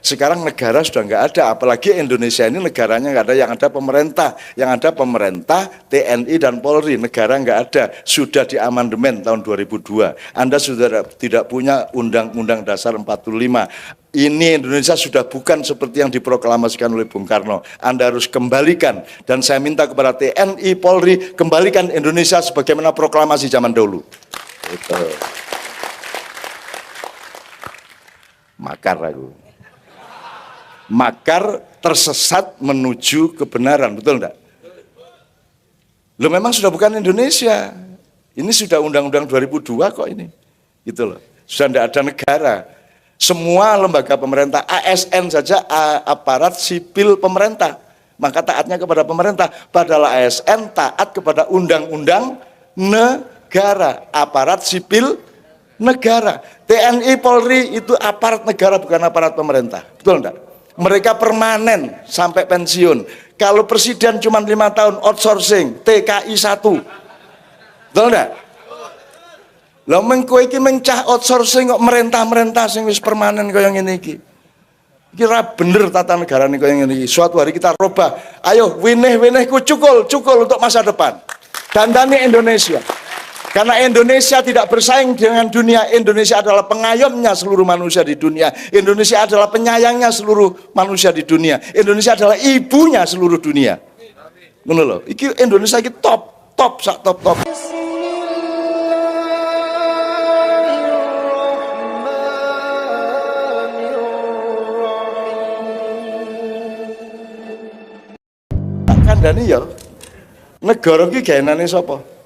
Sekarang negara sudah nggak ada, apalagi Indonesia ini negaranya nggak ada, yang ada pemerintah, TNI dan Polri, negara nggak ada, sudah diamandemen tahun 2002. Anda sudah tidak punya Undang-Undang Dasar 45. Ini Indonesia sudah bukan seperti yang diproklamasikan oleh Bung Karno. Anda harus kembalikan, dan saya minta kepada TNI, Polri, kembalikan Indonesia sebagaimana proklamasi zaman dulu. Itu. Makar aku. Makar tersesat menuju kebenaran, betul enggak? Lo memang sudah bukan Indonesia. Ini sudah Undang-Undang 2002 kok ini. Gitu loh. Sudah enggak ada negara. Semua lembaga pemerintah, ASN saja, aparat sipil pemerintah, maka taatnya kepada pemerintah. Padahal ASN taat kepada undang-undang negara, aparat sipil negara. TNI, Polri itu aparat negara, bukan aparat pemerintah. Betul enggak? Mereka permanen sampai pensiun. Kalau presiden cuma 5 tahun outsourcing, TKI 1. Betul enggak? Lah mengko iki mencah outsourcing kok merentah-merentah sing wis permanen kaya ngene iki. Kira bener tata negara nih kaya ngene iki. Suatu hari kita rubah. Ayo winih-winihku cukul untuk masa depan. Dandani Indonesia. Karena Indonesia tidak bersaing dengan dunia. Indonesia adalah pengayomnya seluruh manusia di dunia. Indonesia adalah penyayangnya seluruh manusia di dunia. Indonesia adalah ibunya seluruh dunia. Ngono lho. Iki Indonesia iki top sak top. Kandhani ya. Negara iki gaenane sapa?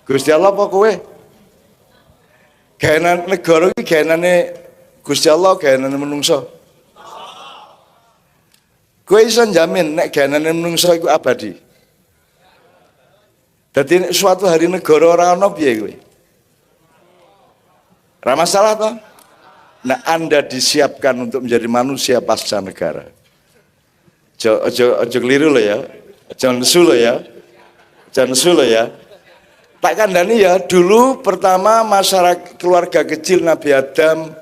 Gusti Allah apa kowe? Gaenan negara iki gaenane Gusti Allah, gaenane menungso. Kowe iso njamin nek gaenane menungso iku abadi. Dadi suatu hari negara ora ana piye kowe? Ora masalah toh? Nah, Anda disiapkan untuk menjadi manusia pasca negara. Ojo keliru lo ya. Jangan nesu lo ya. Tak kandhani ya, dulu pertama masyarakat keluarga kecil Nabi Adam,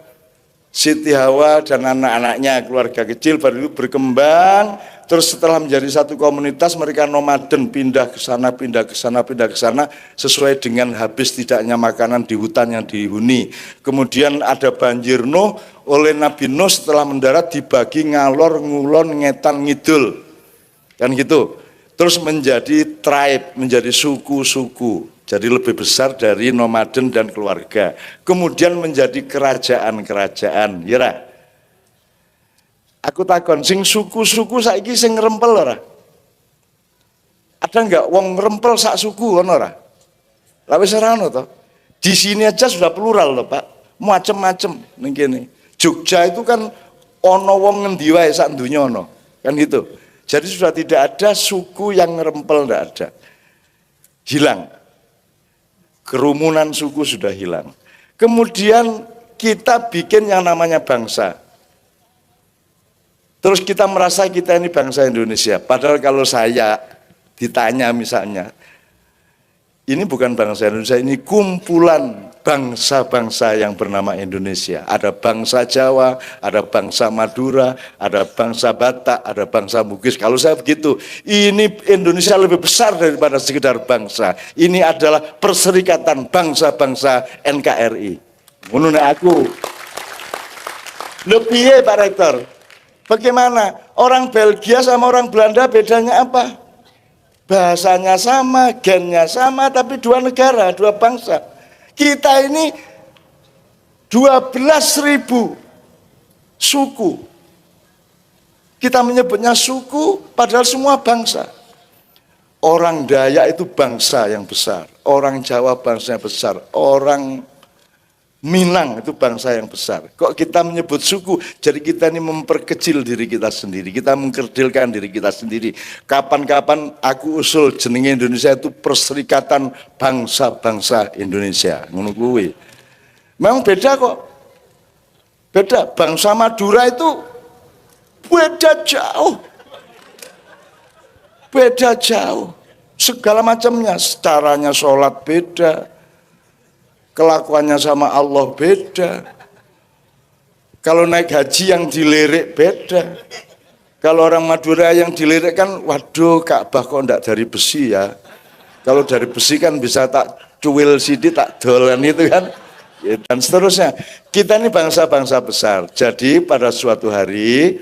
Siti Hawa dan anak-anaknya, keluarga kecil baru itu berkembang, terus setelah menjadi satu komunitas mereka nomaden, pindah ke sana sesuai dengan habis tidaknya makanan di hutan yang dihuni. Kemudian ada banjir Nuh, oleh Nabi Nuh setelah mendarat dibagi ngalor, ngulon, ngetan, ngidul. Kan gitu. Terus menjadi tribe, menjadi suku-suku. Jadi lebih besar dari nomaden dan keluarga. Kemudian menjadi kerajaan-kerajaan, ya ra? Aku takon, sing suku-suku saiki sing ngrempel ora? Ada enggak wong ngrempel sak suku ono ora? Lah wis ora ono to. Di sini aja sudah plural loh, Pak. Macem-macem ning kene. Jogja itu kan ono wong ngendi wae sak donya ono. Kan gitu. Jadi sudah tidak ada suku yang ngerempel, enggak ada. Hilang. Kerumunan suku sudah hilang. Kemudian kita bikin yang namanya bangsa. Terus kita merasa kita ini bangsa Indonesia. Padahal kalau saya ditanya misalnya, ini bukan bangsa Indonesia, ini kumpulan bangsa-bangsa yang bernama Indonesia. Ada bangsa Jawa, ada bangsa Madura, ada bangsa Batak, ada bangsa Bugis. Kalau saya begitu, ini Indonesia lebih besar daripada sekedar bangsa. Ini adalah perserikatan bangsa-bangsa NKRI. Menurut aku, lebih Pak Rektor. Bagaimana? Orang Belgia sama orang Belanda bedanya apa? Bahasanya sama, gennya sama, tapi dua negara, dua bangsa. Kita ini 12.000 suku. Kita menyebutnya suku, padahal semua bangsa. Orang Dayak itu bangsa yang besar, orang Jawa bangsa yang besar, orang Minang itu bangsa yang besar. Kok kita menyebut suku? Jadi kita ini memperkecil diri kita sendiri, kita mengkerdilkan diri kita sendiri. Kapan-kapan aku usul jenenge Indonesia itu Perserikatan Bangsa-Bangsa Indonesia. Ngono kuwi. Memang beda kok. Beda. Bangsa Madura itu beda jauh. Beda jauh. Segala macamnya, caranya sholat beda. Kelakuannya sama Allah beda. Kalau naik haji yang dilirik beda. Kalau orang Madura yang dilirik kan, waduh Ka'bah kok enggak dari besi ya. Kalau dari besi kan bisa tak cuil sidi, tak dolan itu kan. Dan seterusnya. Kita ini bangsa-bangsa besar. Jadi pada suatu hari,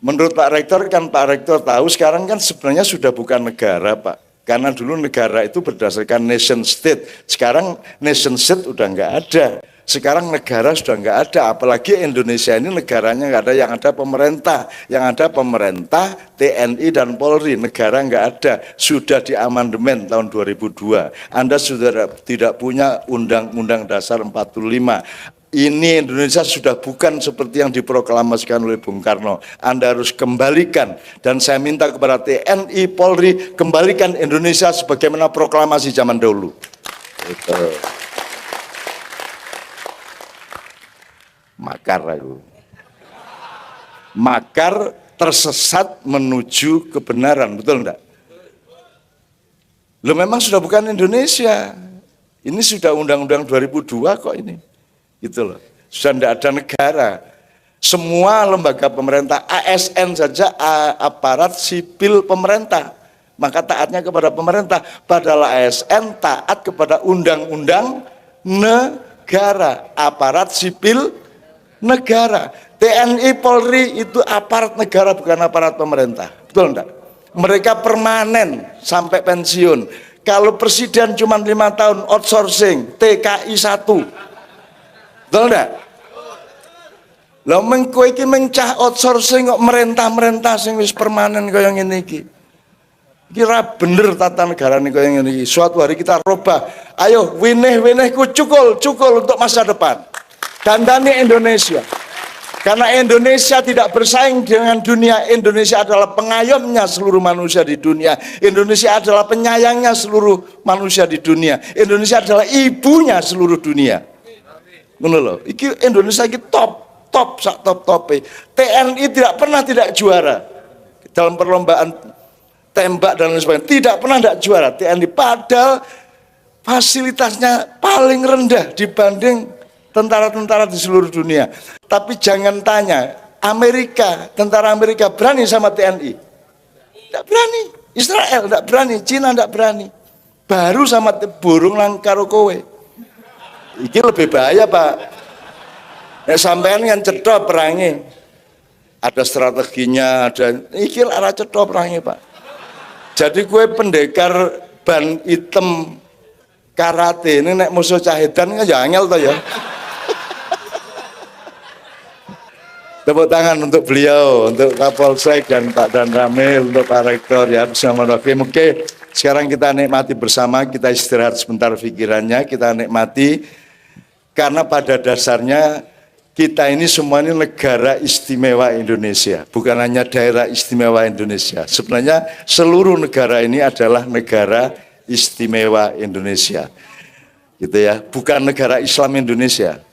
menurut Pak Rektor kan, Pak Rektor tahu sekarang kan sebenarnya sudah bukan negara Pak. Karena dulu negara itu berdasarkan nation state. Sekarang nation state udah nggak ada. Sekarang negara sudah nggak ada, apalagi Indonesia ini negaranya nggak ada, yang ada pemerintah, TNI dan Polri, negara nggak ada, sudah diamandemen tahun 2002. Anda sudah tidak punya Undang-Undang Dasar 45. Ini Indonesia sudah bukan seperti yang diproklamasikan oleh Bung Karno. Anda harus kembalikan, dan saya minta kepada TNI, Polri, kembalikan Indonesia sebagaimana proklamasi zaman dahulu. Itu. Makar aku. Makar tersesat menuju kebenaran, betul enggak? Loh memang sudah bukan Indonesia. Ini sudah Undang-Undang 2002 kok ini. Gitu loh. Sudah enggak ada negara. Semua lembaga pemerintah, ASN saja, aparat sipil pemerintah, maka taatnya kepada pemerintah. Padahal ASN taat kepada undang-undang negara, aparat sipil negara. TNI Polri itu aparat negara, bukan aparat pemerintah, betul enggak? Mereka permanen sampai pensiun. Kalau presiden cuma 5 tahun outsourcing, TKI 1, betul enggak? Lah mengko iki mencah outsourcing kok merentah-merentah sing wis permanen kaya ngene iki. Kira bener tata negara nih kaya ngene iki. Suatu hari kita robah. Ayo winih-winihku cukul untuk masa depan. Dandani Indonesia. Karena Indonesia tidak bersaing dengan dunia. Indonesia adalah pengayomnya seluruh manusia di dunia. Indonesia adalah penyayangnya seluruh manusia di dunia. Indonesia adalah ibunya seluruh dunia. Ngono lho. Iki Indonesia iki top TNI tidak pernah tidak juara dalam perlombaan tembak dan lain sebagainya. Tidak pernah tidak juara TNI, padahal fasilitasnya paling rendah dibanding tentara-tentara di seluruh dunia. Tapi jangan tanya, tentara Amerika berani sama TNI? Tidak berani. Israel tidak berani, Cina tidak berani. Baru sama burung nang karo kowe. Iki lebih bahaya, Pak. Ya sampean kan cetha perangi. Ada strateginya, ada iki arah cetha perangi, Pak. Jadi kue pendekar ban hitam karate ini nek musuh cahedan kan ya angel toh ya. Tepuk tangan untuk beliau, untuk Kapolsek dan Pak Dan Ramil, untuk Pak Rektor ya bersama Rafi. Oke, sekarang kita nikmati bersama, kita istirahat sebentar pikirannya, kita nikmati karena pada dasarnya kita ini semua ini negara istimewa Indonesia, bukan hanya daerah istimewa Indonesia. Sebenarnya seluruh negara ini adalah negara istimewa Indonesia. Gitu ya, bukan negara Islam Indonesia.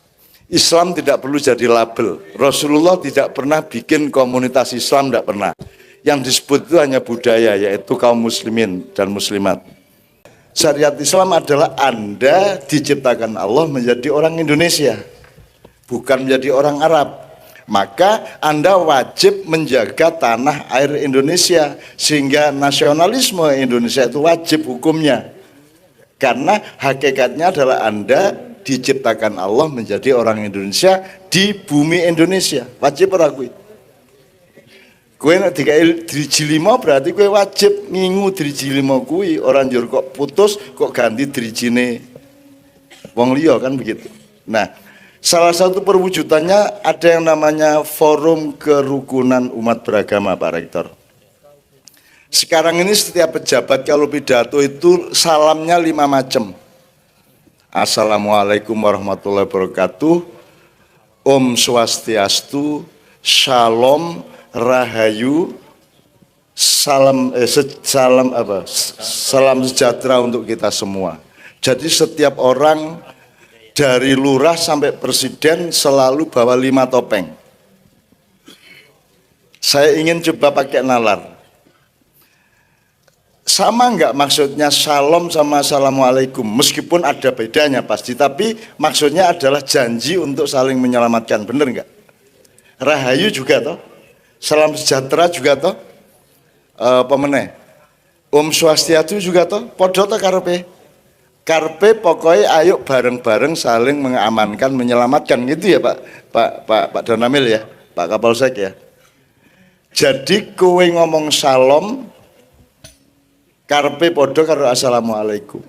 Islam tidak perlu jadi label. Rasulullah tidak pernah bikin komunitas Islam, tidak pernah. Yang disebut itu hanya budaya, yaitu kaum muslimin dan muslimat. Syariat Islam adalah Anda diciptakan Allah menjadi orang Indonesia, bukan menjadi orang Arab. Maka Anda wajib menjaga tanah air Indonesia, sehingga nasionalisme Indonesia itu wajib hukumnya. Karena hakikatnya adalah Anda diciptakan Allah menjadi orang Indonesia di bumi Indonesia, wajib ora kuwi. Kowe nek dikai driji 5 berarti kowe wajib ngingu driji 5 kuwi, ora njur kok putus kok ganti drijine wong liya kan begitu. Nah, salah satu perwujudannya ada yang namanya Forum Kerukunan Umat Beragama, Pak Rektor. Sekarang ini setiap pejabat kalau pidato itu salamnya 5 macam. Assalamualaikum warahmatullahi wabarakatuh, Om Swastiastu, Shalom, Rahayu, salam sejahtera untuk kita semua. Jadi setiap orang dari lurah sampai presiden selalu bawa 5 topeng. Saya ingin coba pakai nalar. Sama enggak maksudnya shalom sama assalamualaikum? Meskipun ada bedanya pasti, tapi maksudnya adalah janji untuk saling menyelamatkan, benar enggak? Rahayu juga toh. Salam sejahtera juga toh. Apa meneh? Om Swastiastu juga toh. Padha toh karepe. Karpe pokoknya ayo bareng-bareng saling mengamankan, menyelamatkan gitu ya Pak Donamil ya, Pak Kapolsek ya. Jadi kowe ngomong salam, karpe podo karo assalamualaikum.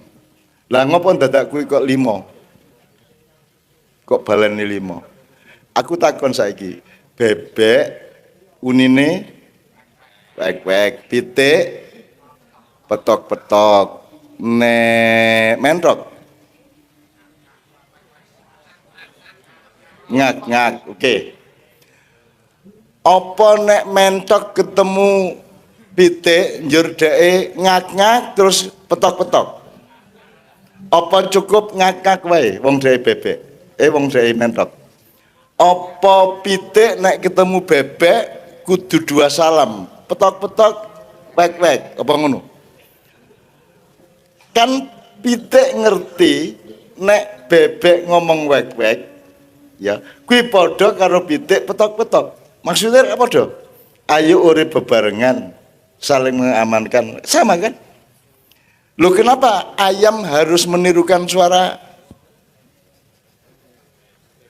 Lah ngopo dadak kuwi kok 5? Kok baleni 5? Aku takon saiki, bebek unine wek-wek, pitik petok-petok, mentok ngak-ngak, oke. Apa nek mentok ketemu pitik njur dheke ngak-ngak terus petok-petok? Apa cukup ngak-ngak wae wong dheke bebek? Wong dheke mentok. Apa pitik nek ketemu bebek kudu 2 salam, petok-petok, wek-wek, apa ngono? Kan pitik ngerti nek bebek ngomong wek-wek ya kuwi padha karo pitik petok-petok. Maksudnya apa padha? Ayo urip bebarengan, saling mengamankan. Sama kan? Loh kenapa ayam harus menirukan suara?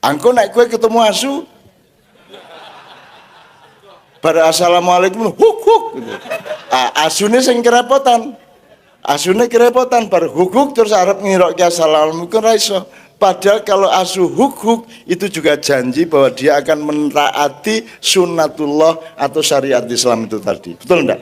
Angko nek kowe ketemu asu bar assalamualaikum huk huk gitu. Asune sing kerepotan. Asune kerepotan bar huk-huk terus arep ngirokke assalamualaikum ra iso. Padahal kalau asu huk-huk itu juga janji bahwa dia akan mentaati sunnatullah atau syariat Islam itu tadi. Betul enggak?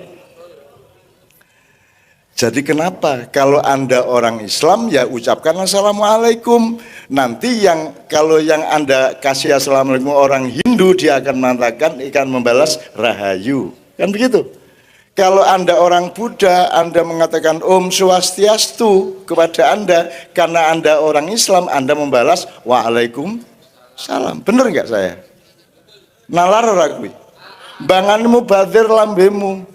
Jadi kenapa kalau Anda orang Islam ya ucapkan assalamualaikum. Nanti kalau yang Anda kasih assalamualaikum orang Hindu dia akan mengatakan membalas rahayu. Kan begitu? Kalau Anda orang Buddha, Anda mengatakan Om Swastiastu kepada Anda, karena Anda orang Islam, Anda membalas Waalaikumsalam. Bener nggak saya? Nalar ora kuwi? Banganmu badir lambemu.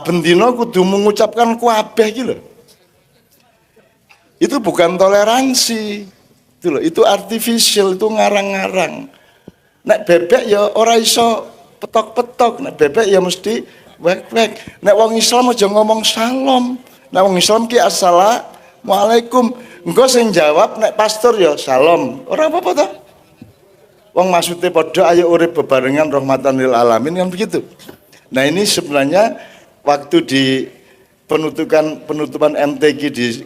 Bendina kudu mengucapkan kabeh iki lho. Itu bukan toleransi. Itu loh, itu artificial, itu ngarang-ngarang. Nek bebek ya ora iso petok-petok, nek bebek ya mesti wek-wek. Nek wong Islam aja ngomong salam. Nek wong Islam ki assalamualaikum. Engko sing jawab nek pastor ya salam. Ora apa-apa ta? Wong maksude padha ayo urip bebarengan rahmatan lil alamin kan begitu. Nah, ini sebenarnya waktu di penutupan MTQ di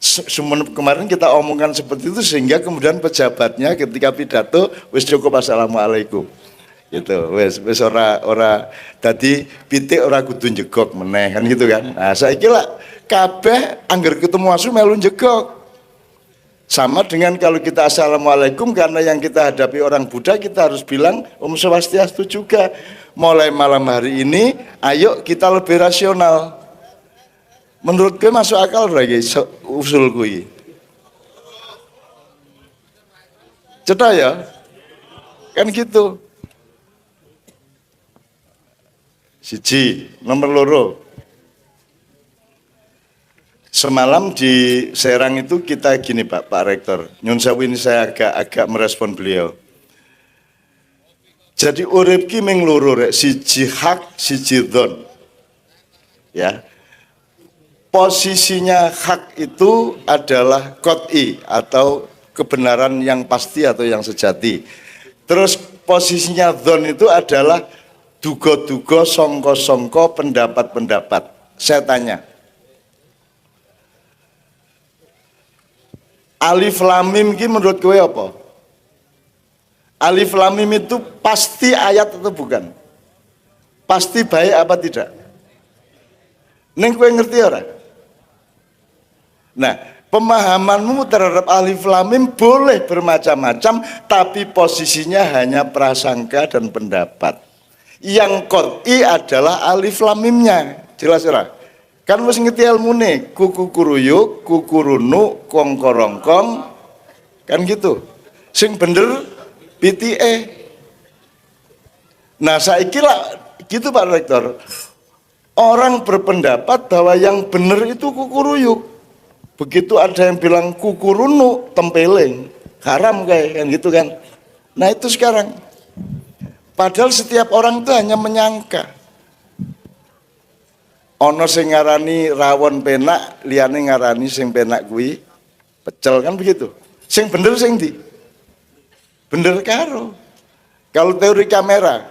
Sumenep kemarin kita omongkan seperti itu sehingga kemudian pejabatnya ketika pidato wis cukup assalamualaikum. Gitu, wis ora tadi pitik ora kudu njegok meneh kan gitu kan. Nah, saiki lak kabeh angger ketemu asu melu njegok. Sama dengan kalau kita assalamualaikum karena yang kita hadapi orang Buddha kita harus bilang Om Swastiastu juga. Mulai malam hari ini ayo kita lebih rasional. Menurut gue masuk akal lagi usul gue. Cetak ya? Kan gitu. Siji, nomor loro. Semalam di Serang itu kita gini Pak Rektor. Nyun sewu ini saya agak merespon beliau. Jadi urip ki mung loro rek, siji hak, siji dzon. Ya. Posisinya hak itu adalah qot'i atau kebenaran yang pasti atau yang sejati. Terus posisinya dzon itu adalah duga-duga, songko-songko, pendapat-pendapat. Saya tanya. Alif lam mim ki menurut kowe apa? Alif lam mim itu pasti ayat atau bukan? Pasti baik apa tidak? Ning kowe ngerti ora? Nah, pemahamanmu terhadap alif lam mim boleh bermacam-macam, tapi posisinya hanya prasangka dan pendapat. Yang qot'i adalah alif lam mimnya. Jelas ora? Kan wis ngerti ilmune, kuku kuruyuk, kukurunu, kongkorongkong, kan gitu. Sing bener pitike. Nah, saiki lah gitu Pak Rektor. Orang berpendapat bahwa yang bener itu kukuruyuk. Begitu ada yang bilang kukurunu, tempeling, haram kayak kan gitu kan. Nah itu sekarang. Padahal setiap orang itu hanya menyangka. Ono sing ngarani rawon penak, liyane ngarani sing penak kuwi pecel, kan begitu. Sing bener sing ndi? Bener karo. Kalau teori kamera,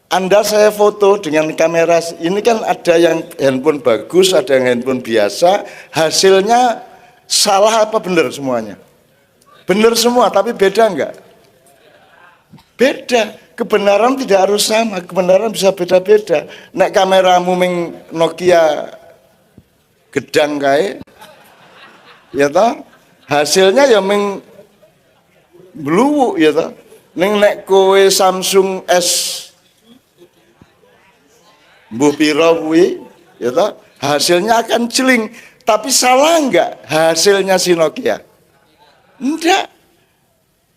Anda saya foto dengan kamera, ini kan ada yang handphone bagus, ada yang handphone biasa, hasilnya salah apa bener semuanya? Bener semua, tapi beda enggak? Beda. Kebenaran tidak harus sama, kebenaran bisa beda-beda. Nek kameramu ming Nokia gedang kae, ya toh, hasilnya ya ming bluwu ya toh. Nek kowe Samsung S mbuh pira kuwi, ya toh, hasilnya akan celing. Tapi salah enggak hasilnya si Nokia? Enggak.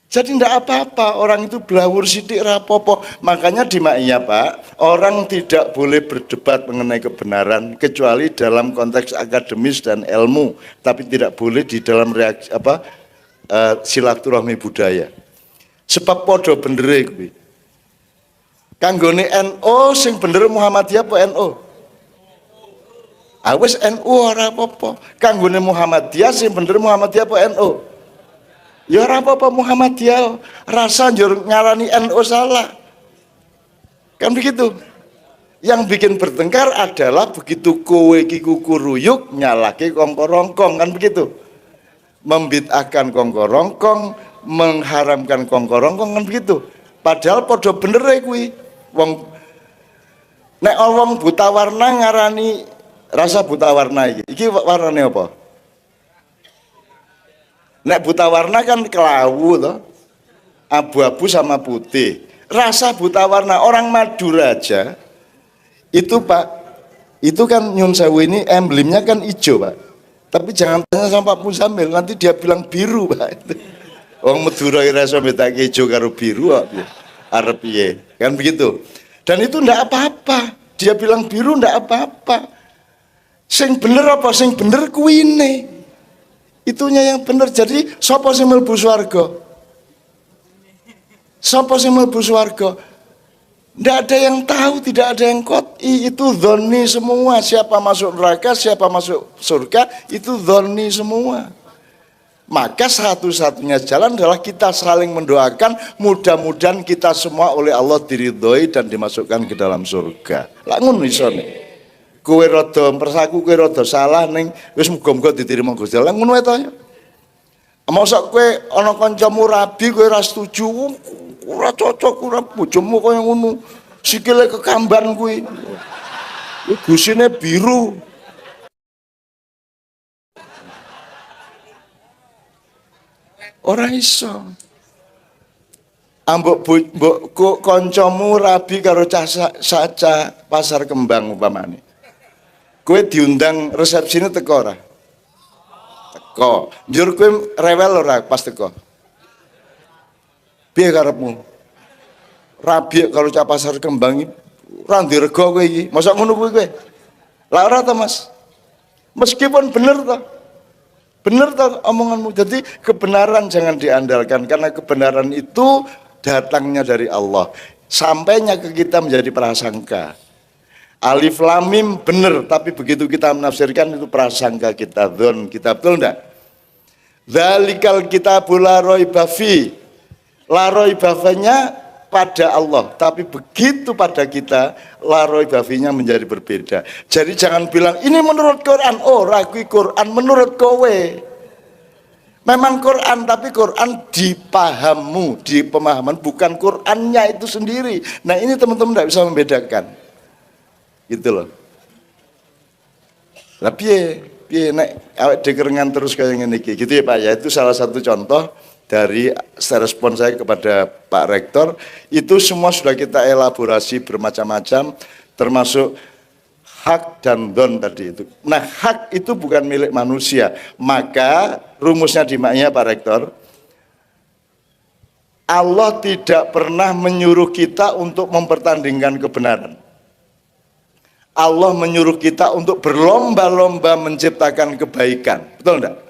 Jadi tidak apa-apa, orang itu belawur sidik rapopo. Makanya di Ma'iyah Pak, orang tidak boleh berdebat mengenai kebenaran kecuali dalam konteks akademis dan ilmu, tapi tidak boleh di dalam reaksi silaturahmi budaya. Sebab podo bendere kuwi. Kanggone NU sing bener Muhammadiyah apa NU? Awis NU ora apa-apa. Kanggone Muhammadiyah sing bener Muhammadiyah apa NU? Ya ora apa-apa Muhammadiyah, rasa njur ngarani NU salah. Kan begitu. Yang bikin bertengkar adalah begitu kowe iki kukuruyuk nyalake kongkorongkong, kan begitu. Membid'ahkan kongkorongkong, mengharamkan kongkorongkong, kan begitu. Padahal padha bener kuwi. Wong nek wong buta warna ngarani rasa buta warna iki. Iki warnane apa? Nek buta warna kan kelawu toh, abu-abu sama putih. Rasa buta warna orang Madura aja itu Pak, itu kan Nyun Sewu ini emblemnya kan hijau Pak. Tapi jangan tanya sama Pak Muzamil, nanti dia bilang biru Pak. Orang Madura rasa betake hijau karo biru arep piye. Kan begitu. Dan itu ndak apa-apa. Dia bilang biru ndak apa-apa. Sing bener apa? Sing bener kuine. Itunya yang benar. Jadi sapa sing mlebu swarga? Sapa sing mlebu swarga? Tidak ada yang tahu, tidak ada yang qot'i. Itu dzonni semua. Siapa masuk neraka, siapa masuk surga, itu dzonni semua. Maka satu-satunya jalan adalah kita saling mendoakan, mudah-mudahan kita semua oleh Allah diridhoi dan dimasukkan ke dalam surga. Lah ngono isone. Kowe rada persaku, kowe rada salah ning wis muga-muga diterima Gusti Allah. Ngono wae to ya. Mosok kowe ana kancamu rabi kowe ora setuju, ora cocok ora bojomu kaya ngono. Sikile kekamban kuwi. Gusine biru. Ora iso. Ambok kancamu rabi karo cah saca pasar kembang umpamane. Kowe diundang resepsine teko ora? Teko. Njur kowe rewel ora pas teko? Piye karepmu? Rabi kalau cah pasar kembang iki ora ndirega kowe iki. Mosok ngono kuwi kowe? Lah ora ta, Mas? Meskipun bener ta. Bener ta omonganmu. Jadi kebenaran jangan diandalkan karena kebenaran itu datangnya dari Allah. Sampainya ke kita menjadi prasangka. Alif lam mim benar, tapi begitu kita menafsirkan itu prasangka kita, dzon kita, betul enggak? Dzalikal kitabul la raiba fi. La raiba nya pada Allah, tapi begitu pada kita la raiba fi-nya menjadi berbeda. Jadi jangan bilang ini menurut Quran, oh ragu Quran menurut kowe. Memang Quran, tapi Quran dipahamu, di pemahaman, bukan Qurannya itu sendiri. Nah ini teman-teman tidak bisa membedakan. Gitu loh. Lah piye nek awake dekerengan terus kayak ngene iki. Gitu ya Pak ya. Itu salah satu contoh dari respon saya kepada Pak Rektor. Itu semua sudah kita elaborasi bermacam-macam termasuk hak dan don tadi itu. Nah, hak itu bukan milik manusia. Maka rumusnya di Ma'iyah Pak Rektor, Allah tidak pernah menyuruh kita untuk mempertandingkan kebenaran. Allah menyuruh kita untuk berlomba-lomba menciptakan kebaikan. Betul enggak?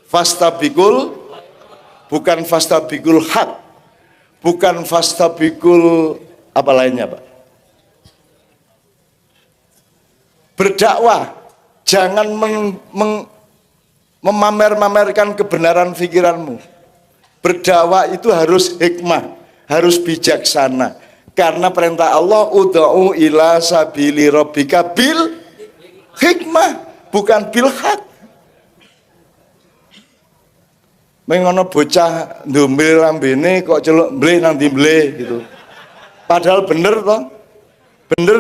Fastabikul, bukan fastabikul hak. bukan fastabikul apa lainnya, Pak. Berdakwah, jangan memamer-mamerkan kebenaran pikiranmu. Berdakwah itu harus hikmah, harus bijaksana. Karena perintah Allah, ud'u ila sabili rabbika bil hikmah, bukan bil haq. Mengono bocah ndombil lambene kok celuk mble nang ndi mble gitu. Padahal bener toh. Bener,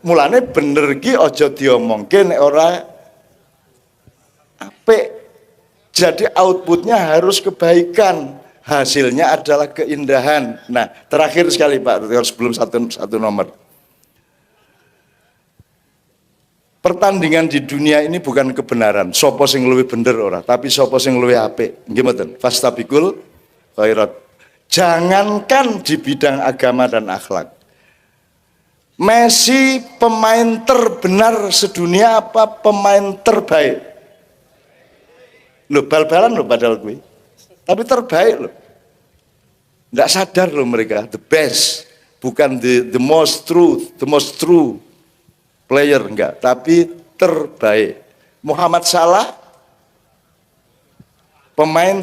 mulane bener ki aja diomongke nek ora apik. Jadi outputnya harus kebaikan. Hasilnya adalah keindahan. Nah, terakhir sekali Pak, sebelum satu nomor. Pertandingan di dunia ini bukan kebenaran. Sopo sing luwih bener ora, tapi sopo sing luwih apik. Nggih mboten? Fastabikul khairat. Jangankan di bidang agama dan akhlak. Messi pemain terbenar sedunia apa pemain terbaik? Loh, bal-balan loh padahal gue. Tapi terbaik loh. Nggak sadar loh mereka, the best, bukan the most true player, enggak, tapi terbaik. Muhammad Salah pemain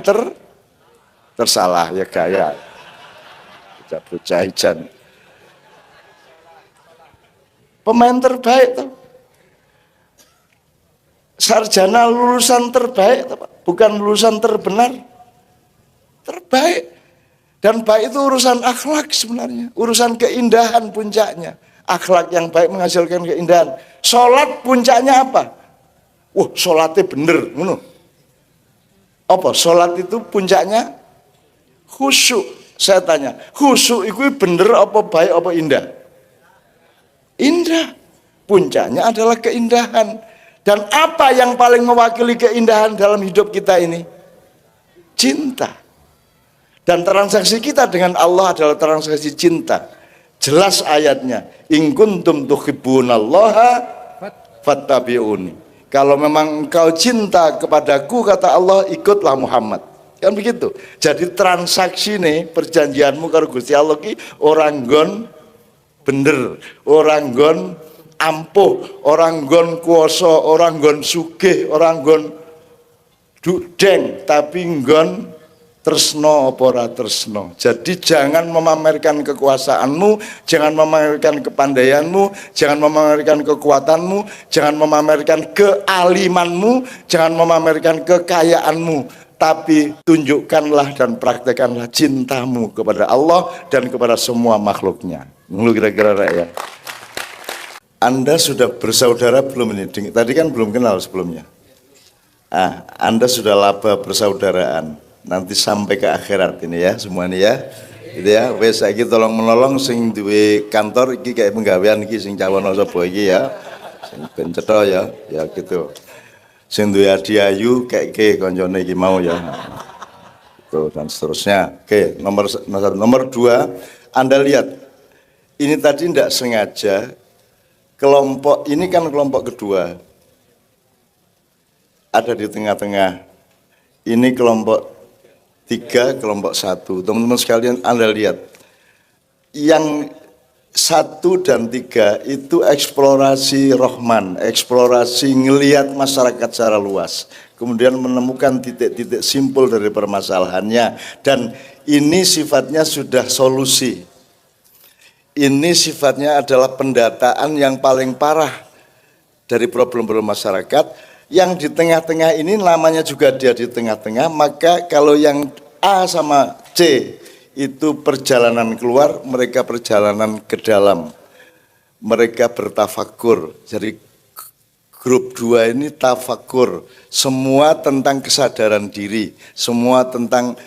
tersalah ya kayak bocah hijan. Pemain terbaik tuh. Sarjana lulusan terbaik, bukan lulusan terbenar. Terbaik. Dan baik itu urusan akhlak sebenarnya, urusan keindahan puncaknya. Akhlak yang baik menghasilkan keindahan. Sholat puncaknya apa? Wah, sholatnya bener, ngono. Apa? Sholat itu puncaknya khusyuk. Saya tanya, khusyuk itu bener apa baik apa indah? Indah. Puncaknya adalah keindahan. Dan apa yang paling mewakili keindahan dalam hidup kita ini? Cinta. Dan transaksi kita dengan Allah adalah transaksi cinta. Jelas ayatnya, in kuntum tuhibbunallaha fattabi'uni. Kalau memang engkau cinta kepadaku, kata Allah, ikutlah Muhammad. Kan begitu. Jadi transaksi nih, perjanjianmu karo Gusti Allah ki orang gon bener, orang gon ampuh, orang gon kuoso, orang gon sugih, orang gon dudeng, tapi nggon tresno apa ora tresno. Jadi jangan memamerkan kekuasaanmu, jangan memamerkan kepandaianmu, jangan memamerkan kekuatanmu, jangan memamerkan kealimanmu, jangan memamerkan kekayaanmu, tapi tunjukkanlah dan praktekanlah cintamu kepada Allah dan kepada semua makhluknya. Lu kira-kira ya. Anda sudah bersaudara belum ini? Tadi kan belum kenal sebelumnya. Anda sudah laba persaudaraan. Nanti sampai ke akhirat ini ya semua ini ya. Gitu ya. Wes saiki tolong menolong sing duwe kantor iki kayak penggawean iki sing cawono sapa iki ya. Sing ben cetha ya. Ya gitu. Sing duwe adiayu kayak koncone iki mau ya. Itu dan seterusnya. Oke, nomor 2, Anda lihat ini tadi tidak sengaja kelompok ini kan kelompok kedua ada di tengah-tengah. Ini kelompok 3, kelompok 1. Teman-teman sekalian, Anda lihat yang 1 dan 3 itu eksplorasi Rahman, eksplorasi ngelihat masyarakat secara luas, kemudian menemukan titik-titik simpul dari permasalahannya, dan ini sifatnya sudah solusi. Ini sifatnya adalah pendataan yang paling parah dari problem-problem masyarakat. Yang di tengah-tengah ini namanya juga dia di tengah-tengah, maka kalau yang A sama C itu perjalanan keluar, mereka perjalanan ke dalam, mereka bertafakur. Jadi grup 2 ini tafakur, semua tentang kesadaran diri, semua tentang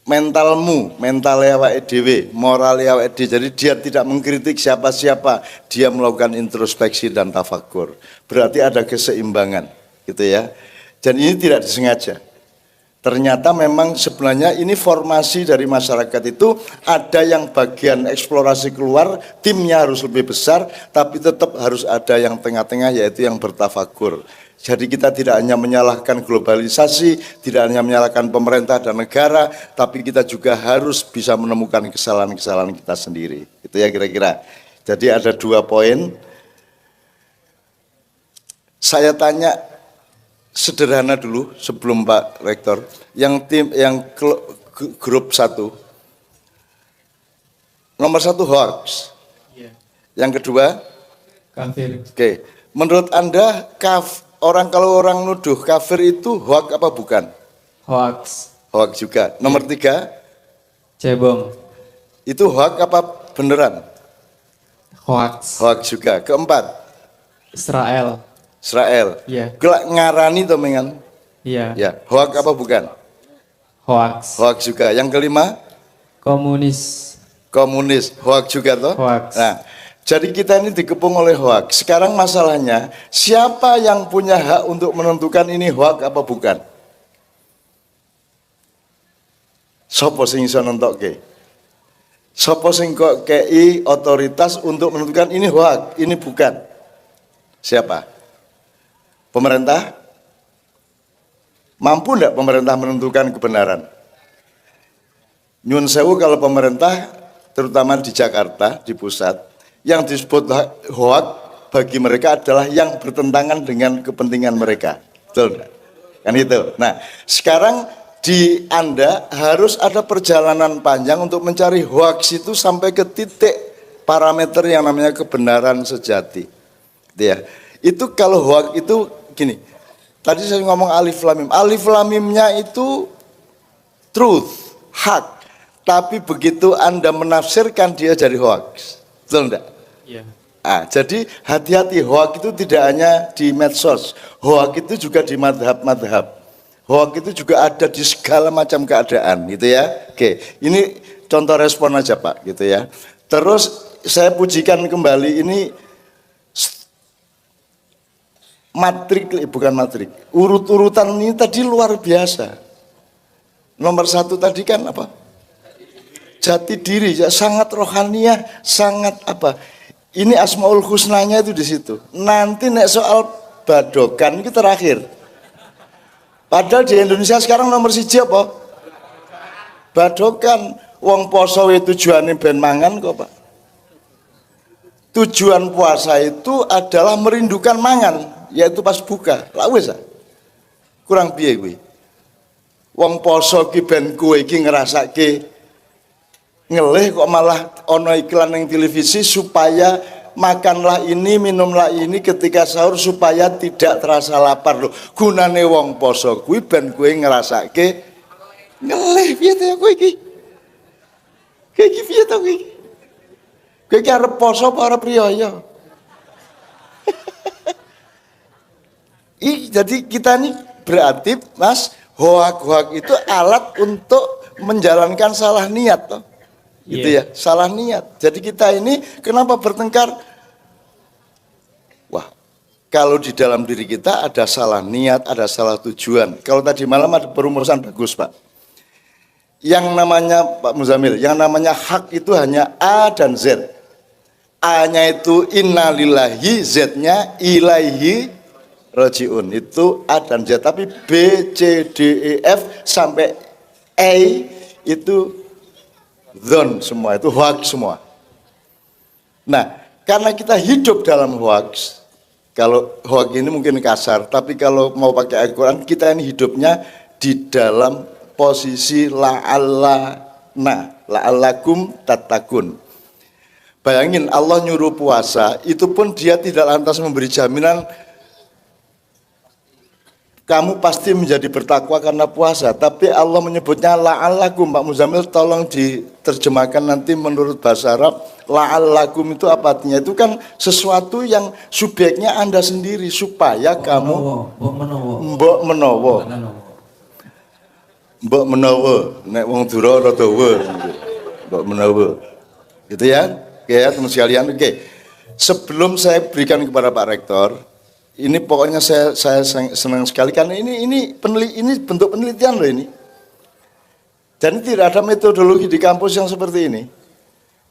mentalmu, mental awake dhewe, moral awake dhewe. Jadi dia tidak mengkritik siapa-siapa, dia melakukan introspeksi dan tafakur. Berarti ada keseimbangan, gitu ya. Dan ini tidak disengaja. Ternyata memang sebenarnya ini formasi dari masyarakat itu ada yang bagian eksplorasi keluar, timnya harus lebih besar, tapi tetap harus ada yang tengah-tengah yaitu yang bertafakur. Jadi kita tidak hanya menyalahkan globalisasi, tidak hanya menyalahkan pemerintah dan negara, tapi kita juga harus bisa menemukan kesalahan-kesalahan kita sendiri. Itu ya kira-kira. Jadi ada 2 poin. Saya tanya sederhana dulu sebelum Pak Rektor, yang grup 1, nomor 1 hoax, yang kedua kafir. Oke, menurut Anda kalau orang nuduh kafir itu hoax apa bukan? Hoax. Hoax juga. Nomor 3, Cebong. itu hoax apa beneran? Hoax. Hoax juga. Keempat, Israel. Iya. Gelak ngarani to mengan. Iya. Ya, hoax apa bukan? Hoax. Hoax juga. Yang kelima, komunis, hoax juga toh? Hoax. Nah, jadi kita ini dikepung oleh hoax. Sekarang masalahnya, siapa yang punya hak untuk menentukan ini hoax apa bukan? Sopo sing iso nentokke? Sopo sing kok kei otoritas untuk menentukan ini hoax, ini bukan? Siapa? Pemerintah? Mampu enggak pemerintah menentukan kebenaran? Nyun sewu kalau pemerintah, terutama di Jakarta, di pusat, yang disebut hoax bagi mereka adalah yang bertentangan dengan kepentingan mereka. Betul enggak? Kan itu. Nah, sekarang di Anda harus ada perjalanan panjang untuk mencari hoax itu sampai ke titik parameter yang namanya kebenaran sejati. Gitu ya. Itu kalau hoax itu gini, tadi saya ngomong alif lam mim. Alif lam mimnya itu truth, hak. Tapi begitu Anda menafsirkan dia jadi hoax. Betul enggak? Iya. Jadi hati-hati, hoax itu tidak hanya di medsos. Hoax itu juga di madhab-madhab. Hoax itu juga ada di segala macam keadaan, gitu ya. Oke, ini contoh respon aja Pak, gitu ya. Terus saya pujikan kembali ini urut-urutan ini tadi luar biasa. Nomor 1 tadi kan apa? Jati diri, ya, sangat rohaniah, sangat apa? Ini Asmaul Husnanya itu di situ. Nanti nek soal badokan itu terakhir. Padahal di Indonesia sekarang nomor 1 apa? Badokan. Wong poso itu tujuannya ben mangan kok Pak. Tujuan puasa itu adalah merindukan mangan, yaitu pas buka. Lah wis kurang piye kuwi. Wong poso ki ben kowe iki ngrasake ngelih kok malah ana iklan ning televisi supaya makanlah ini, minumlah ini ketika sahur supaya tidak terasa lapar lho. Gunane wong poso kuwi ben kowe ngrasake ngelih piye to kowe iki? Kowe iki piye to kowe iki? Kowe iki arep poso apa arep riyaya? Jadi kita ini berarti Mas, hoak-hoak itu alat untuk menjalankan salah niat toh. Gitu ya, salah niat. Jadi kita ini kenapa bertengkar? Wah, kalau di dalam diri kita ada salah niat, ada salah tujuan. Kalau tadi malam ada perumusan bagus Pak. Yang namanya Pak Muzamil, yang namanya hak itu hanya A dan Z. A-nya itu innalillahi, Z-nya ilaihi rojiun, itu A dan Z. Tapi B, C, D, E, F sampai E itu zon semua, itu hoax semua. Nah, karena kita hidup dalam hoax, kalau hoax ini mungkin kasar, tapi kalau mau pakai Al-Quran, kita ini hidupnya di dalam posisi la'allakum tattaqun. Bayangin Allah nyuruh puasa, itu pun dia tidak lantas memberi jaminan kamu pasti menjadi bertakwa karena puasa, tapi Allah menyebutnya la'allakum. Pak Muzamil tolong diterjemahkan nanti menurut bahasa Arab, la'allakum itu apa artinya? Itu kan sesuatu yang subjeknya Anda sendiri supaya kamu mbok menawa nek wong dura rada mbok menawa. Gitu ya. Oke ya teman sekalian, oke. Sebelum saya berikan kepada Pak Rektor, Ini pokoknya saya senang sekali karena ini bentuk penelitian loh ini. Dan tidak ada metodologi di kampus yang seperti ini.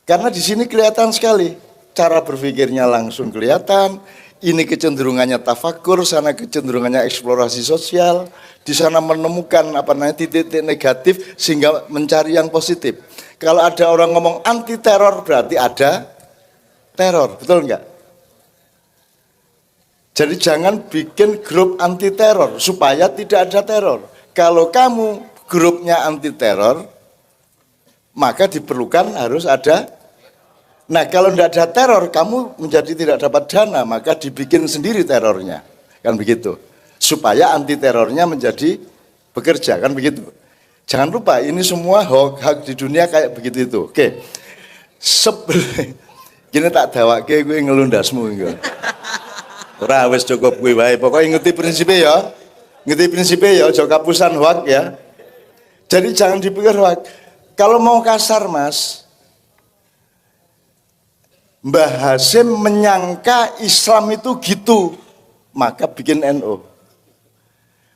Karena di sini kelihatan sekali cara berpikirnya langsung kelihatan. Ini kecenderungannya tafakur, sana kecenderungannya eksplorasi sosial. Di sana menemukan titik-titik negatif sehingga mencari yang positif. Kalau ada orang ngomong anti teror berarti ada teror, betul enggak? Jadi jangan bikin grup anti teror supaya tidak ada teror. Kalau kamu grupnya anti teror, maka diperlukan harus ada. Nah kalau tidak ada teror, kamu menjadi tidak dapat dana, maka dibikin sendiri terornya, kan begitu. Supaya anti terornya menjadi bekerja, kan begitu. Jangan lupa ini semua hak di dunia kayak begitu itu. Oke, gini tak dawake gue ngelundasmu enggak. Ora wis cukup kuwi wae. Pokoke ngerti prinsipe ya. Ngerti prinsipe ya, aja kapusan hoak ya. Jadi jangan dipikir hoak. Kalau mau kasar, Mas, Mbah Hasyim menyangka Islam itu gitu, maka bikin NU.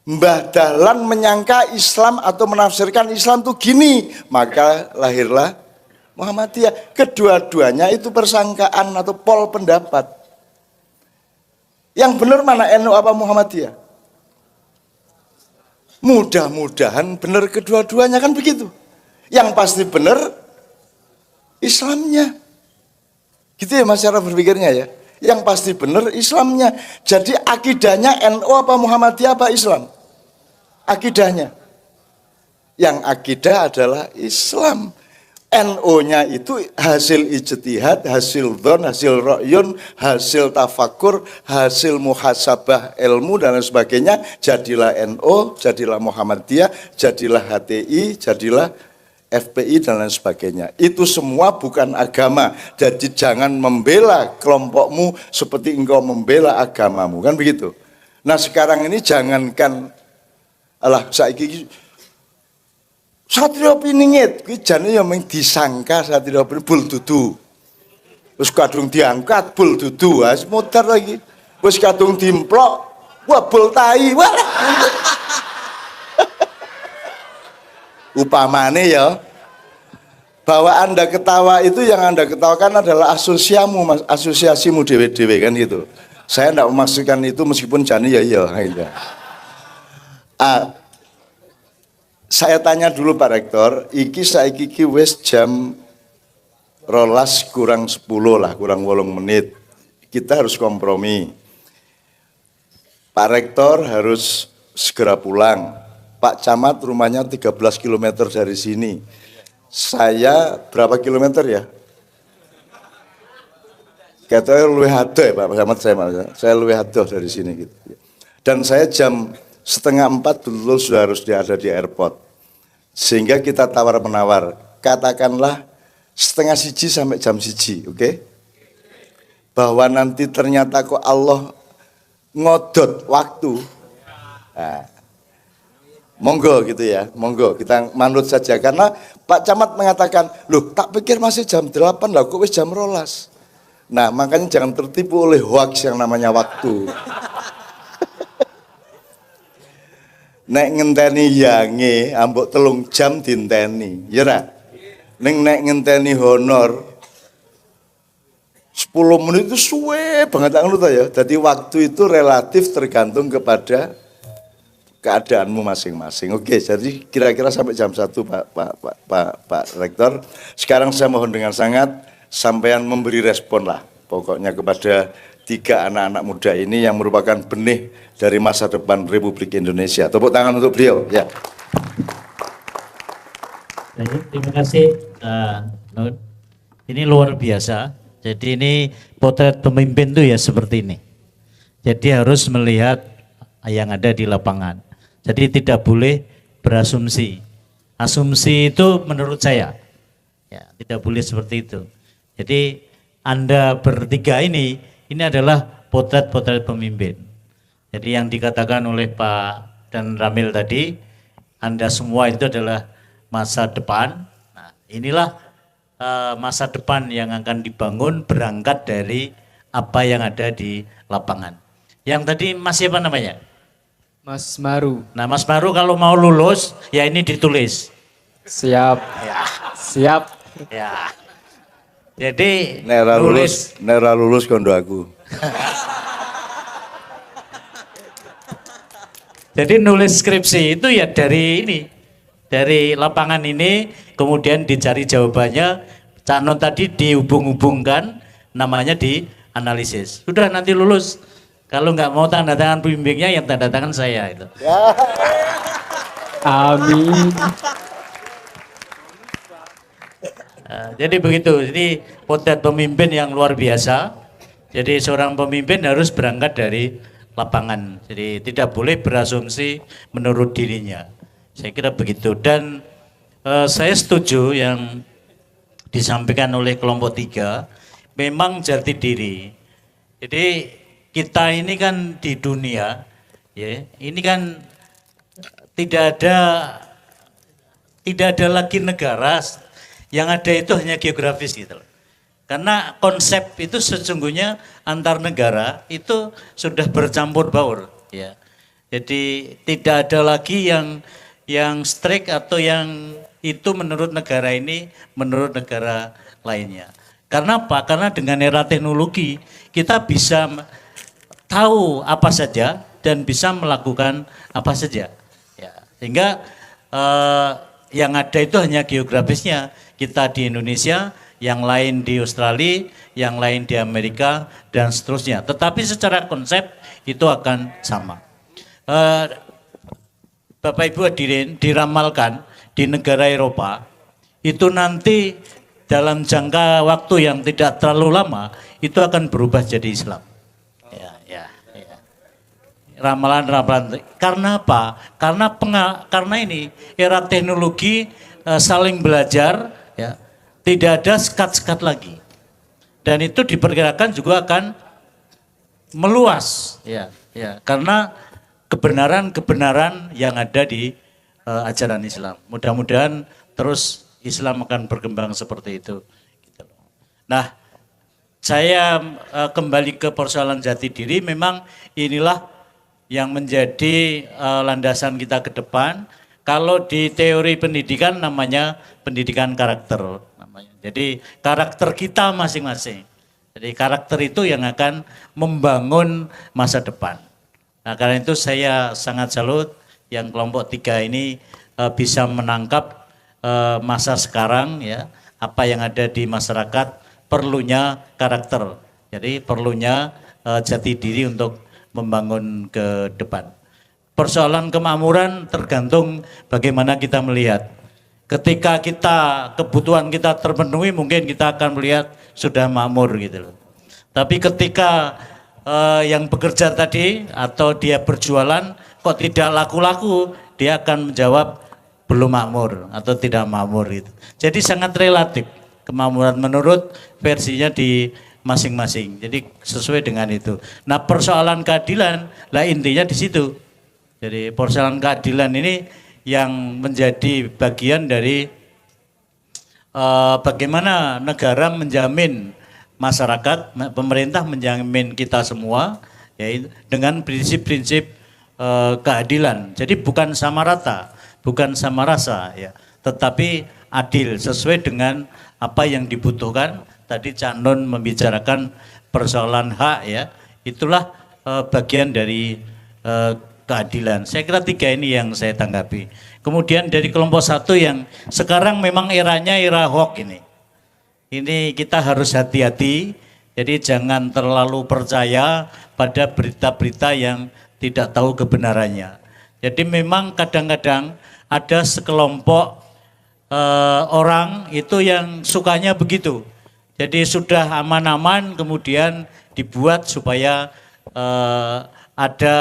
Mbah Dahlan menyangka Islam atau menafsirkan Islam itu gini, maka lahirlah Muhammadiyah. Kedua-duanya itu persangkaan atau pol pendapat. Yang benar mana NU apa Muhammadiyah? Mudah-mudahan benar kedua-duanya, kan begitu. Yang pasti benar Islamnya. Gitu ya Mas cara berpikirnya ya. Yang pasti benar Islamnya. Jadi akidahnya NU apa Muhammadiyah apa Islam? Akidahnya. Yang akidah adalah Islam. NU-nya itu hasil ijtihad, hasil dzon, hasil ra'yun, hasil tafakur, hasil muhasabah ilmu dan lain sebagainya. Jadilah NU, jadilah Muhammadiyah, jadilah HTI, jadilah FPI dan lain sebagainya. Itu semua bukan agama. Jadi jangan membela kelompokmu seperti engkau membela agamamu, kan begitu. Nah sekarang ini jangankan saiki Satrio Piningit, kuwi jane ya mung disangka Satrio Piningit bul dudu. Wis kadung diangkat bul dudu, wis muter lagi. Wis kadung dimplok, wah bul tai. Wah. Upamane ya, bahwa Anda ketawa itu yang Anda ketawakan adalah asosiasimu dewe-dewe kan gitu. Saya tidak memaksudkan itu meskipun jane ya iya gitu. Saya tanya dulu Pak Rektor, saiki wis jam 12 kurang 10 lah, kurang 8 menit. Kita harus kompromi. Pak Rektor harus segera pulang. Pak Camat rumahnya 13 km dari sini. Saya berapa kilometer ya? Katanya luwih adoh ya Pak Camat saya luwih adoh dari sini gitu. Dan saya jam 3:30 betul sudah harus ada di airport. Sehingga kita tawar-menawar. Katakanlah 12:30 sampai jam 1, oke? Bahwa nanti ternyata kok Allah ngodot waktu. Nah, monggo gitu ya, monggo kita manut saja. Karena Pak Camat mengatakan, loh tak pikir masih jam 8 lah, kok wis jam 12. Nah makanya jangan tertipu oleh hoax yang namanya waktu. Nek ngenteni yange ambok 3 jam dinteni, ya ra? Ning nek ngenteni honor 10 menit itu suwe banget ngono ta ya. Jadi waktu itu relatif tergantung kepada keadaanmu masing-masing. Oke, jadi kira-kira sampai jam 1 Pak Rektor. Sekarang saya mohon dengan sangat sampean memberi respon lah pokoknya kepada 3 anak-anak muda ini yang merupakan benih dari masa depan Republik Indonesia. Tepuk tangan untuk beliau. Ya. Terima kasih. Ini luar biasa. Jadi ini potret pemimpin tuh ya seperti ini. Jadi harus melihat yang ada di lapangan. Jadi tidak boleh berasumsi. Asumsi itu menurut saya, ya tidak boleh seperti itu. Jadi Anda bertiga ini adalah potret-potret pemimpin. Jadi yang dikatakan oleh Pak dan Ramil tadi, Anda semua itu adalah masa depan. Nah, inilah masa depan yang akan dibangun berangkat dari apa yang ada di lapangan. Yang tadi Mas siapa namanya? Mas Maru. Nah Mas Baru kalau mau lulus ya ini ditulis. Siap. Ya. Siap. Ya. Jadi Nera lulus kondo aku. Jadi nulis skripsi itu ya dari ini, dari lapangan ini, kemudian dicari jawabannya, Cak Non tadi dihubung-hubungkan, namanya dianalisis. Sudah nanti lulus. Kalau nggak mau tanda tangan pembimbingnya, yang tanda tangan saya itu. Amin. Jadi begitu. Jadi potret pemimpin yang luar biasa. Jadi seorang pemimpin harus berangkat dari lapangan. Jadi tidak boleh berasumsi menurut dirinya. Saya kira begitu. Dan saya setuju yang disampaikan oleh kelompok 3. Memang jati diri. Jadi kita ini kan di dunia, ya, ini kan tidak ada lagi negara, yang ada itu hanya geografis gitu loh. Karena konsep itu sesungguhnya antar negara itu sudah bercampur baur, ya. Jadi tidak ada lagi yang strict atau yang itu menurut negara ini, menurut negara lainnya. Karena apa? Karena dengan era teknologi kita bisa tahu apa saja dan bisa melakukan apa saja. Ya, sehingga yang ada itu hanya geografisnya. Kita di Indonesia, yang lain di Australia, yang lain di Amerika, dan seterusnya. Tetapi secara konsep itu akan sama. Bapak Ibu hadirin, diramalkan di negara Eropa, itu nanti dalam jangka waktu yang tidak terlalu lama, itu akan berubah jadi Islam. Ya. Ramalan. Karena apa? Karena ini era teknologi saling belajar, ya, tidak ada sekat-sekat lagi, dan itu diperkirakan juga akan meluas, ya, karena kebenaran yang ada di ajaran Islam. Mudah-mudahan terus Islam akan berkembang seperti itu. Nah, saya kembali ke persoalan jati diri. Memang inilah yang menjadi landasan kita ke depan. Kalau di teori pendidikan namanya pendidikan karakter. Jadi karakter kita masing-masing. Jadi karakter itu yang akan membangun masa depan. Nah, karena itu saya sangat salut yang kelompok 3 ini bisa menangkap masa sekarang, ya, apa yang ada di masyarakat, perlunya karakter. Jadi perlunya jati diri untuk membangun ke depan. Persoalan kemakmuran tergantung bagaimana kita melihat. Ketika kebutuhan kita terpenuhi, mungkin kita akan melihat sudah makmur gitu loh. Tapi ketika yang bekerja tadi atau dia berjualan kok tidak laku-laku, dia akan menjawab belum makmur atau tidak makmur gitu. Jadi sangat relatif kemakmuran menurut versinya di masing-masing. Jadi sesuai dengan itu. Nah, persoalan keadilan lah intinya di situ. Jadi persoalan keadilan ini yang menjadi bagian dari bagaimana negara menjamin masyarakat, pemerintah menjamin kita semua, yaitu dengan prinsip-prinsip keadilan. Jadi bukan sama rata, bukan sama rasa, ya, tetapi adil sesuai dengan apa yang dibutuhkan. Tadi Cak Non membicarakan persoalan hak, ya, itulah bagian dari keadilan. Saya kira 3 ini yang saya tanggapi. Kemudian dari kelompok 1 yang sekarang memang eranya era hoax ini. Ini kita harus hati-hati, jadi jangan terlalu percaya pada berita-berita yang tidak tahu kebenarannya. Jadi memang kadang-kadang ada sekelompok orang itu yang sukanya begitu. Jadi sudah aman-aman kemudian dibuat supaya ada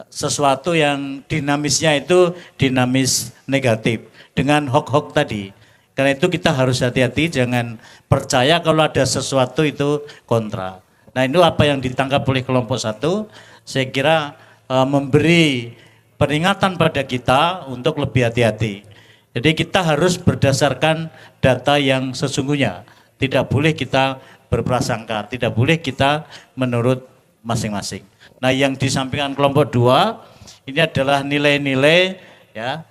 sesuatu yang dinamisnya itu dinamis negatif dengan hoax-hoax tadi. Karena itu kita harus hati-hati, jangan percaya kalau ada sesuatu itu kontra. Nah, itu apa yang ditangkap oleh kelompok 1, saya kira memberi peringatan pada kita untuk lebih hati-hati. Jadi kita harus berdasarkan data yang sesungguhnya. Tidak boleh kita berprasangka, tidak boleh kita menurut masing-masing. Nah, yang disampaikan kelompok 2 ini adalah nilai-nilai ya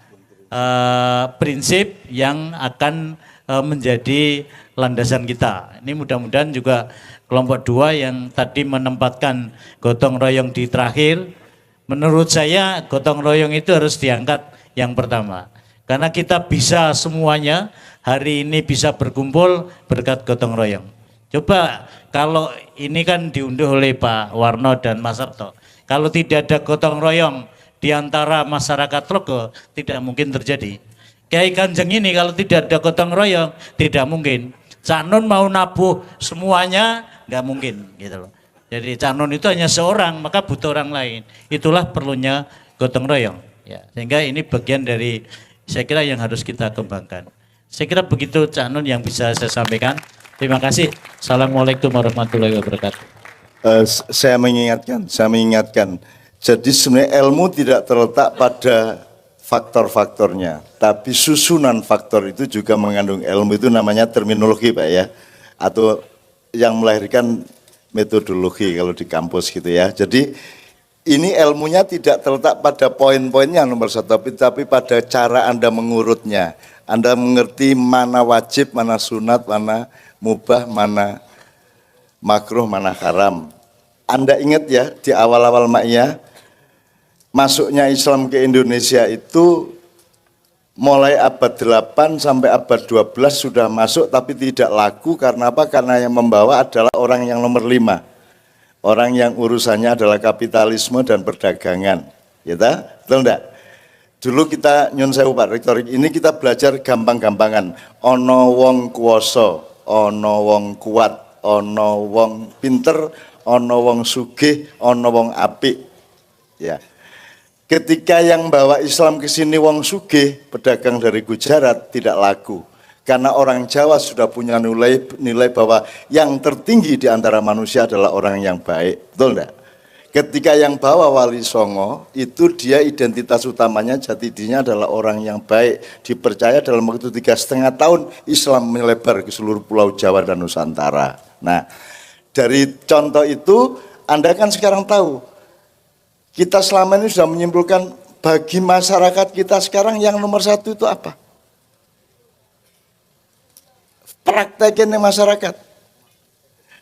prinsip yang akan menjadi landasan kita. Ini mudah-mudahan juga kelompok 2 yang tadi menempatkan gotong royong di terakhir, menurut saya gotong royong itu harus diangkat yang pertama. Karena kita bisa semuanya hari ini bisa berkumpul berkat gotong royong. Coba kalau ini kan diunduh oleh Pak Warno dan Mas Sabto. Kalau tidak ada gotong royong di antara masyarakat Logo, tidak mungkin terjadi. Kiai Kanjeng ini kalau tidak ada gotong royong, tidak mungkin. Cak Nun mau nabuh semuanya, nggak mungkin gitu loh. Jadi Cak Nun itu hanya seorang, maka butuh orang lain. Itulah perlunya gotong royong. Ya, sehingga ini bagian dari saya kira yang harus kita kembangkan. Saya kira begitu Cak Nun yang bisa saya sampaikan. Terima kasih. Assalamualaikum warahmatullahi wabarakatuh. Saya mengingatkan. Jadi sebenarnya ilmu tidak terletak pada faktor-faktornya, tapi susunan faktor itu juga mengandung ilmu, itu namanya terminologi Pak ya, atau yang melahirkan metodologi kalau di kampus gitu ya. Jadi ini ilmunya tidak terletak pada poin-poinnya nomor 1, tapi pada cara Anda mengurutnya. Anda mengerti mana wajib, mana sunat, mana mubah, mana makruh, mana haram. Anda ingat ya di awal-awal Ma'iyah, masuknya Islam ke Indonesia itu mulai abad 8 sampai abad 12 sudah masuk tapi tidak laku karena apa? Karena yang membawa adalah orang yang nomor 5. Orang yang urusannya adalah kapitalisme dan perdagangan. Ya, betul enggak? Dulu kita nyun sewu Pak Rektor, ini kita belajar gampang-gampangan. Ono wong kuwasa, ono wong kuat, ono wong pinter, ono wong sugih, ono wong apik. Ya. Ketika yang bawa Islam ke sini wong sugih, pedagang dari Gujarat, tidak laku. Karena orang Jawa sudah punya nilai bahwa yang tertinggi di antara manusia adalah orang yang baik. Betul enggak? Ketika yang bawa Wali Songo, itu dia identitas utamanya, jati dirinya adalah orang yang baik. Dipercaya dalam waktu 3,5 tahun, Islam melebar ke seluruh pulau Jawa dan Nusantara. Nah, dari contoh itu, Anda kan sekarang tahu, kita selama ini sudah menyimpulkan bagi masyarakat kita sekarang yang nomor 1 itu apa? Praktekin masyarakat.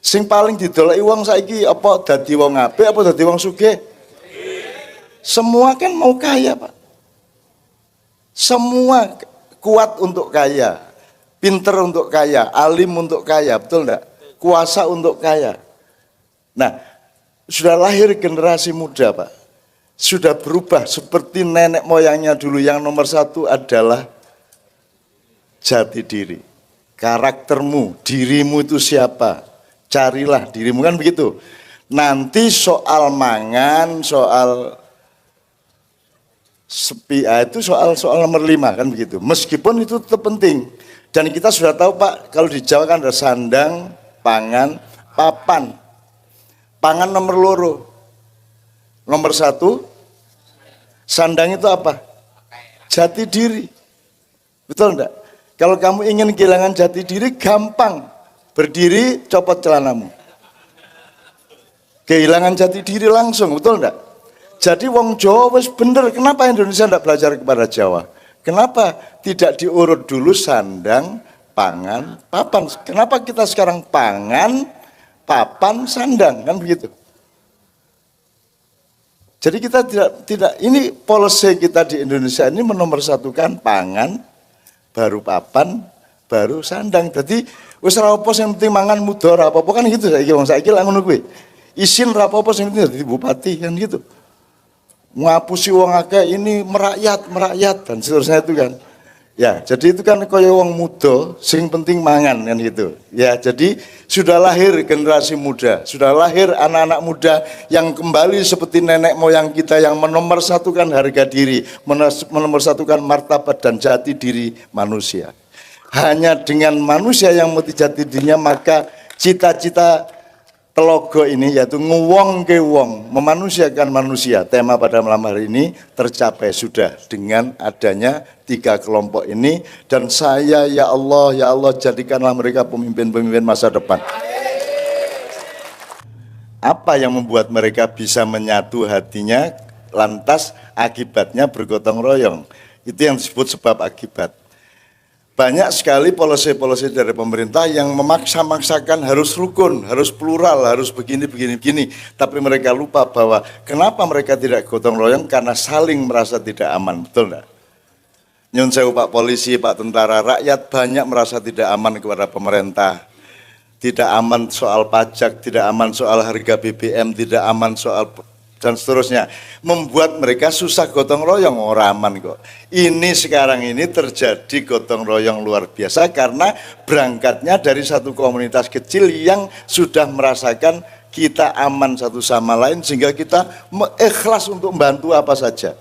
Sing paling didoleki wong saiki apa dadi wong apik apa dadi wong sugih? Semua kan mau kaya, Pak. Semua kuat untuk kaya, pinter untuk kaya, alim untuk kaya, betul enggak? Kuasa untuk kaya. Nah, sudah lahir generasi muda, Pak. Sudah berubah seperti nenek moyangnya dulu. Yang nomor 1 adalah jati diri. Karaktermu, dirimu itu siapa? Carilah dirimu, kan begitu. Nanti soal mangan, soal itu soal nomor 5 kan begitu. Meskipun itu tetap penting. Dan kita sudah tahu Pak, kalau di Jawa kan ada sandang, pangan, papan. Pangan nomor 2. Nomor 1, sandang itu apa? Jati diri. Betul enggak? Kalau kamu ingin kehilangan jati diri, gampang. Berdiri, copot celanamu. Kehilangan jati diri langsung, betul enggak? Jadi wong Jawa wis bener, kenapa Indonesia enggak belajar kepada Jawa? Kenapa tidak diurut dulu sandang, pangan, papan? Kenapa kita sekarang pangan, papan, sandang, kan begitu? Jadi kita tidak ini policy kita di Indonesia ini menomorsatukan pangan, baru papan, baru sandang. Jadi wis ora apa sing penting mangan muda ora apa-apa kan gitu saiki wong saiki lak ngono kuwi. Isin ora apa-apa sing penting dadi bupati kan gitu. Ngapusi wong akeh ini merakyat dan seterusnya itu kan. Ya, jadi itu kan kaya wong muda sing penting mangan kan gitu. Ya, jadi sudah lahir generasi muda, sudah lahir anak-anak muda yang kembali seperti nenek moyang kita yang menomorsatukan harga diri, menomorsatukan martabat dan jati diri manusia. Hanya dengan manusia yang mati jati dirinya, maka cita-cita Telogo ini yaitu ngewong ke wong, memanusiakan manusia. Tema pada malam hari ini tercapai sudah dengan adanya 3 kelompok ini. Dan saya ya Allah jadikanlah mereka pemimpin-pemimpin masa depan. Apa yang membuat mereka bisa menyatu hatinya, lantas akibatnya bergotong royong. Itu yang disebut sebab akibat. Banyak sekali polisi-polisi dari pemerintah yang memaksa-maksakan harus rukun, harus plural, harus begini. Tapi mereka lupa bahwa kenapa mereka tidak gotong royong, karena saling merasa tidak aman, betul enggak? Nyun sewu Pak Polisi, Pak Tentara, rakyat banyak merasa tidak aman kepada pemerintah. Tidak aman soal pajak, tidak aman soal harga BBM, tidak aman soal dan seterusnya. Membuat mereka susah gotong royong, orang aman kok. Ini sekarang ini terjadi gotong royong luar biasa karena berangkatnya dari satu komunitas kecil yang sudah merasakan kita aman satu sama lain sehingga kita ikhlas untuk membantu apa saja.